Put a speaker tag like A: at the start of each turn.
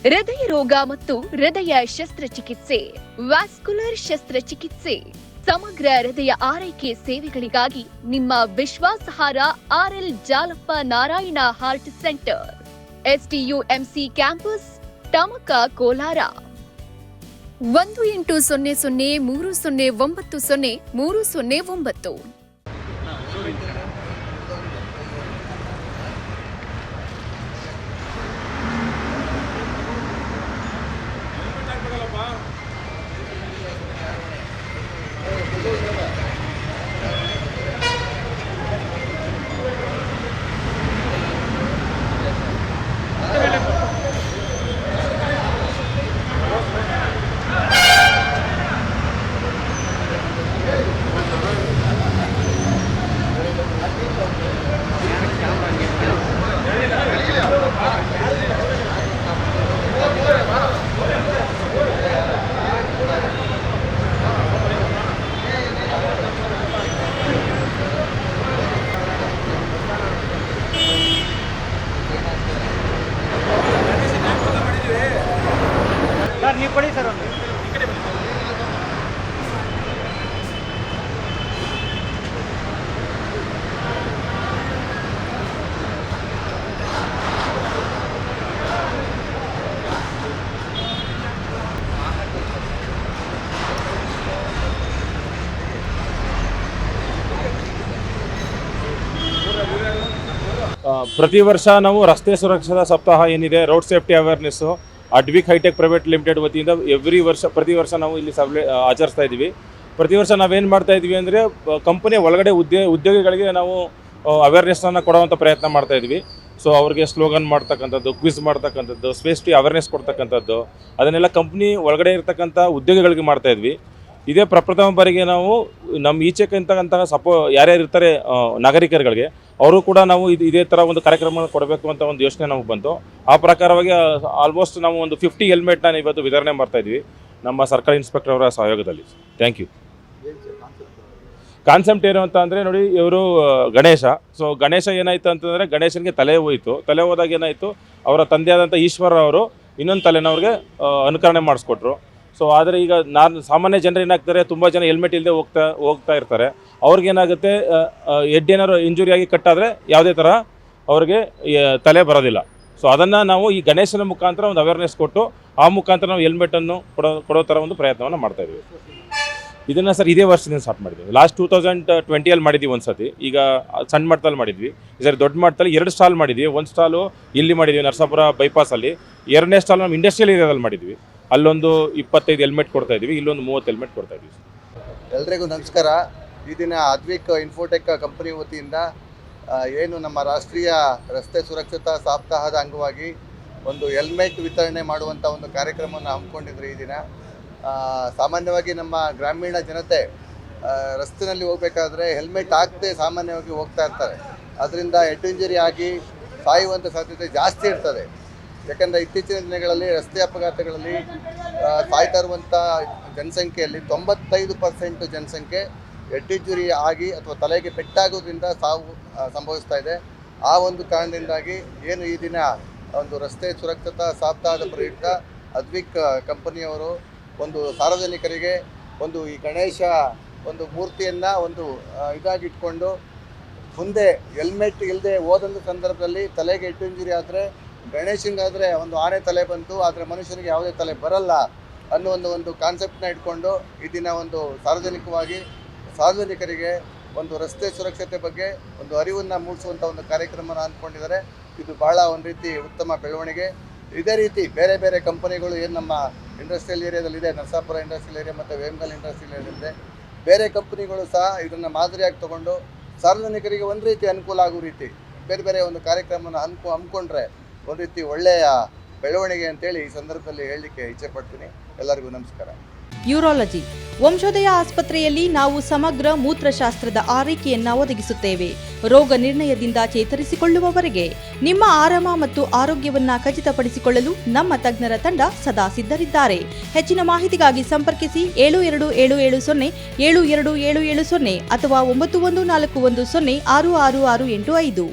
A: ಹೃದಯ ರೋಗ ಮತ್ತು ಹೃದಯ ಶಸ್ತ್ರಚಿಕಿತ್ಸೆ, ವ್ಯಾಸ್ಕ್ಯುಲರ್ ಶಸ್ತ್ರಚಿಕಿತ್ಸೆ, ಸಮಗ್ರ ಹೃದಯ ಆರೈಕೆ ಸೇವೆಗಳಿಗಾಗಿ ನಿಮ್ಮ ವಿಶ್ವಾಸಾರ್ಹ RL Jalappa Narayana heart centre, STUMC campus, Tamaka, Kolar. 180030090309.
B: ನೀವು ಕೊಡಿ ಸರ್ ಒಂದು
C: ಪ್ರತಿ ವರ್ಷ ನಾವು ರಸ್ತೆ ಸುರಕ್ಷತಾ ಸಪ್ತಾಹ ಏನಿದೆ, road safety awareness Advik hitech private limited ವತಿಯಿಂದ ಪ್ರತಿ ವರ್ಷ ನಾವು ಇಲ್ಲಿ ಆಚರಿಸ್ತಾ ಇದ್ದೀವಿ. ಪ್ರತಿ ವರ್ಷ ನಾವೇನು ಮಾಡ್ತಾ ಇದ್ವಿ ಅಂದರೆ ಕಂಪನಿಯ ಒಳಗಡೆ ಉದ್ಯೋಗಿಗಳಿಗೆ ನಾವು ಅವೇರ್ನೆಸ್ಸನ್ನು ಕೊಡುವಂಥ ಪ್ರಯತ್ನ ಮಾಡ್ತಾ ಇದ್ವಿ. ಸೊ ಅವ್ರಿಗೆ ಸ್ಲೋಗನ್ ಮಾಡ್ತಕ್ಕಂಥದ್ದು, ಕ್ವಿಜ್ ಮಾಡ್ತಕ್ಕಂಥದ್ದು, ಸೇಫ್ಟಿ ಅವೇರ್ನೆಸ್ ಕೊಡ್ತಕ್ಕಂಥದ್ದು, ಅದನ್ನೆಲ್ಲ ಕಂಪ್ನಿ ಒಳಗಡೆ ಇರ್ತಕ್ಕಂಥ ಉದ್ಯೋಗಿಗಳಿಗೆ ಮಾಡ್ತಾ ಇದ್ವಿ. ಇದೇ ಪ್ರಪ್ರಥಮ ಬಾರಿಗೆ ನಾವು ನಮ್ಮ ಈಚೆಕ್ಕಂತಕ್ಕಂಥ ಯಾರ್ಯಾರು ಇರ್ತಾರೆ ನಾಗರಿಕರುಗಳಿಗೆ ಅವರು ಕೂಡ ನಾವು ಇದೇ ಥರ ಒಂದು ಕಾರ್ಯಕ್ರಮ ಕೊಡಬೇಕು ಅಂತ ಒಂದು ಯೋಚನೆ ನಮಗೆ ಬಂತು. ಆ ಪ್ರಕಾರವಾಗಿ ಆಲ್ಮೋಸ್ಟ್ ನಾವು ಒಂದು 50 ಹೆಲ್ಮೆಟ್ನ ಇವತ್ತು ವಿತರಣೆ ಮಾಡ್ತಾ ಇದ್ವಿ ನಮ್ಮ ಸರ್ಕಾರಿ ಇನ್ಸ್ಪೆಕ್ಟರ್ ಅವರ ಸಹಯೋಗದಲ್ಲಿ. Thank you. ಕಾನ್ಸೆಪ್ಟ್ ಏನು ಅಂತ ಅಂದರೆ ನೋಡಿ, ಇವರು ಗಣೇಶ. ಸೊ ಗಣೇಶ ಏನಾಯಿತು ಅಂತಂದರೆ, ಗಣೇಶನಿಗೆ ತಲೆ ಹೋದಾಗ ಏನಾಯಿತು, ಅವರ ತಂದೆಯಾದಂಥ ಈಶ್ವರ ಅವರು ಇನ್ನೊಂದು ತಲೆನ ಅವ್ರಿಗೆ ಅನುಕರಣೆ ಮಾಡಿಸ್ಕೊಟ್ರು. ಸೊ ಆದರೆ ಈಗ ಸಾಮಾನ್ಯ ಜನರು ಏನಾಗ್ತಾರೆ, ತುಂಬ ಜನ ಹೆಲ್ಮೆಟ್ ಇಲ್ಲದೆ ಹೋಗ್ತಾ ಇರ್ತಾರೆ. ಅವ್ರಿಗೇನಾಗುತ್ತೆ, ಹೆಡ್ ಏನಾದ್ರು ಇಂಜುರಿ ಆಗಿ ಕಟ್ಟಾದರೆ ಯಾವುದೇ ಥರ ಅವ್ರಿಗೆ ತಲೆ ಬರೋದಿಲ್ಲ. ಸೊ ಅದನ್ನು ನಾವು ಈ ಗಣೇಶನ ಮುಖಾಂತರ ಒಂದು ಅವೇರ್ನೆಸ್ ಕೊಟ್ಟು ಆ ಮುಖಾಂತರ ನಾವು ಹೆಲ್ಮೆಟನ್ನು ಕೊಡೋ ಥರ ಒಂದು ಪ್ರಯತ್ನವನ್ನು ಮಾಡ್ತಾಯಿದ್ವಿ. ಇದನ್ನು ಸರ್ ಇದೇ ವರ್ಷದಿಂದ ಸ್ಟಾರ್ಟ್ ಮಾಡಿದ್ವಿ. ಲಾಸ್ಟ್ 2020 ಮಾಡಿದ್ವಿ ಒಂದು ಸತಿ. ಈಗ ಸಣ್ಣ ಮಟ್ಟದಲ್ಲಿ ಮಾಡಿದ್ವಿ. ಈ ಸರಿ ದೊಡ್ಡ ಮಟ್ಟದಲ್ಲಿ 2 ಸ್ಟಾಲ್ ಮಾಡಿದ್ವಿ. ಒಂದು ಸ್ಟಾಲು ಇಲ್ಲಿ ಮಾಡಿದ್ವಿ ನರಸಾಪುರ ಬೈಪಾಸಲ್ಲಿ, 2ನೇ ಸ್ಟಾಲ್ ನಮ್ಮ ಇಂಡಸ್ಟ್ರಿಯಲ್ ಏರಿಯಾದಲ್ಲಿ ಮಾಡಿದ್ವಿ. ಅಲ್ಲೊಂದು 25 ಹೆಲ್ಮೆಟ್ ಕೊಡ್ತಾ ಇದ್ವಿ, ಇಲ್ಲೊಂದು 30 ಹೆಲ್ಮೆಟ್ ಕೊಡ್ತಾ ಇದ್ವಿ.
D: ಎಲ್ರಿಗೂ ನಮಸ್ಕಾರ. ಈ ದಿನ ಅದ್ವಿಕ್ ಇನ್ಫೋಟೆಕ್ ಕಂಪನಿ ವತಿಯಿಂದ ಏನು ನಮ್ಮ ರಾಷ್ಟ್ರೀಯ ರಸ್ತೆ ಸುರಕ್ಷತಾ ಸಪ್ತಾಹದ ಅಂಗವಾಗಿ ಒಂದು ಹೆಲ್ಮೆಟ್ ವಿತರಣೆ ಮಾಡುವಂಥ ಒಂದು ಕಾರ್ಯಕ್ರಮವನ್ನು ಹಮ್ಮಿಕೊಂಡಿದ್ರು. ಈ ದಿನ ಸಾಮಾನ್ಯವಾಗಿ ನಮ್ಮ ಗ್ರಾಮೀಣ ಜನತೆ ರಸ್ತೆಯಲ್ಲಿ ಹೋಗಬೇಕಾದ್ರೆ ಹೆಲ್ಮೆಟ್ ಹಾಕದೆ ಸಾಮಾನ್ಯವಾಗಿ ಹೋಗ್ತಾ ಇರ್ತಾರೆ. ಅದರಿಂದ ಹೆಡ್ ಇಂಜರಿ ಆಗಿ ಸಾಯುವಂಥ ಸಾಧ್ಯತೆ ಜಾಸ್ತಿ ಇರ್ತದೆ. ಯಾಕಂದರೆ ಇತ್ತೀಚಿನ ದಿನಗಳಲ್ಲಿ ರಸ್ತೆ ಅಪಘಾತಗಳಲ್ಲಿ ಸಾಯ್ತಾ ಇರುವಂಥ ಜನಸಂಖ್ಯೆಯಲ್ಲಿ 95% ಜನಸಂಖ್ಯೆ ಹೆಡ್ ಇಂಜುರಿ ಆಗಿ ಅಥವಾ ತಲೆಗೆ ಪೆಟ್ಟಾಗೋದ್ರಿಂದ ಸಾವು ಸಂಭವಿಸ್ತಾ ಇದೆ. ಆ ಒಂದು ಕಾರಣದಿಂದಾಗಿ ಏನು ಈ ದಿನ ಒಂದು ರಸ್ತೆ ಸುರಕ್ಷತಾ ಸಪ್ತಾಹದ ಪ್ರಯುಕ್ತ ಅದ್ವಿಕ್ ಕಂಪನಿಯವರು ಒಂದು ಸಾರ್ವಜನಿಕರಿಗೆ ಒಂದು ಈ ಗಣೇಶ ಒಂದು ಮೂರ್ತಿಯನ್ನು ಒಂದು ಇದಾಗಿಟ್ಕೊಂಡು ಮುಂದೆ ಹೆಲ್ಮೆಟ್ ಇಲ್ಲದೆ ಹೋದಂಥ ಸಂದರ್ಭದಲ್ಲಿ ತಲೆಗೆ ಹೆಡ್ ಇಂಜುರಿ ಆದರೆ, ಗಣೇಶನಿಗಾದರೆ ಒಂದು ಆನೆ ತಲೆ ಬಂತು ಆದರೆ ಮನುಷ್ಯನಿಗೆ ಯಾವುದೇ ತಲೆ ಬರಲ್ಲ ಅನ್ನೋ ಒಂದು ಕಾನ್ಸೆಪ್ಟನ್ನ ಇಟ್ಕೊಂಡು ಈ ದಿನ ಒಂದು ಸಾರ್ವಜನಿಕರಿಗೆ ಒಂದು ರಸ್ತೆ ಸುರಕ್ಷತೆ ಬಗ್ಗೆ ಒಂದು ಅರಿವನ್ನು ಮೂಡಿಸುವಂಥ ಒಂದು ಕಾರ್ಯಕ್ರಮನ ಅಂದ್ಕೊಂಡಿದ್ದಾರೆ. ಇದು ಭಾಳ ಒಂದು ರೀತಿ ಉತ್ತಮ ಬೆಳವಣಿಗೆ. ಇದೇ ರೀತಿ ಬೇರೆ ಬೇರೆ ಕಂಪನಿಗಳು ಏನು ನಮ್ಮ ಇಂಡಸ್ಟ್ರಿಯಲ್ ಏರಿಯಾದಲ್ಲಿದೆ, ನರಸಾಪುರ ಇಂಡಸ್ಟ್ರಿಯಲ್ ಏರಿಯಾ ಮತ್ತು ವೇಮಗಲ್ ಇಂಡಸ್ಟ್ರಿಯಲ್ ಏರಿಯಾ ಇದೆ, ಬೇರೆ ಕಂಪನಿಗಳು ಸಹ ಇದನ್ನು ಮಾದರಿಯಾಗಿ ತೊಗೊಂಡು ಸಾರ್ವಜನಿಕರಿಗೆ ಒಂದು ರೀತಿ ಅನುಕೂಲ ಆಗೋ ರೀತಿ ಬೇರೆ ಬೇರೆ ಒಂದು ಕಾರ್ಯಕ್ರಮವನ್ನು ಹಮ್ಮಿಕೊಂಡ್ರೆ ಒಂದು ರೀತಿ ಒಳ್ಳೆಯ ಬೆಳವಣಿಗೆ ಅಂತೇಳಿ ಈ ಸಂದರ್ಭದಲ್ಲಿ ಹೇಳಲಿಕ್ಕೆ ಇಚ್ಛೆ ಪಡ್ತೀನಿ. ಎಲ್ಲರಿಗೂ ನಮಸ್ಕಾರ.
E: ಯೂರಾಲಜಿ ವಂಶೋದಯ ಆಸ್ಪತ್ರೆಯಲ್ಲಿ ನಾವು ಸಮಗ್ರ ಮೂತ್ರಶಾಸ್ತ್ರದ ಆರೈಕೆಯನ್ನ ಒದಗಿಸುತ್ತೇವೆ. ರೋಗ ನಿರ್ಣಯದಿಂದ ಚೇತರಿಸಿಕೊಳ್ಳುವವರೆಗೆ ನಿಮ್ಮ ಆರಾಮ ಮತ್ತು ಆರೋಗ್ಯವನ್ನ ಖಚಿತಪಡಿಸಿಕೊಳ್ಳಲು ನಮ್ಮ ತಜ್ಞರ ತಂಡ ಸದಾ ಸಿದ್ಧರಿದ್ದಾರೆ. ಹೆಚ್ಚಿನ ಮಾಹಿತಿಗಾಗಿ ಸಂಪರ್ಕಿಸಿ 7277072770 ಅಥವಾ 9141066685.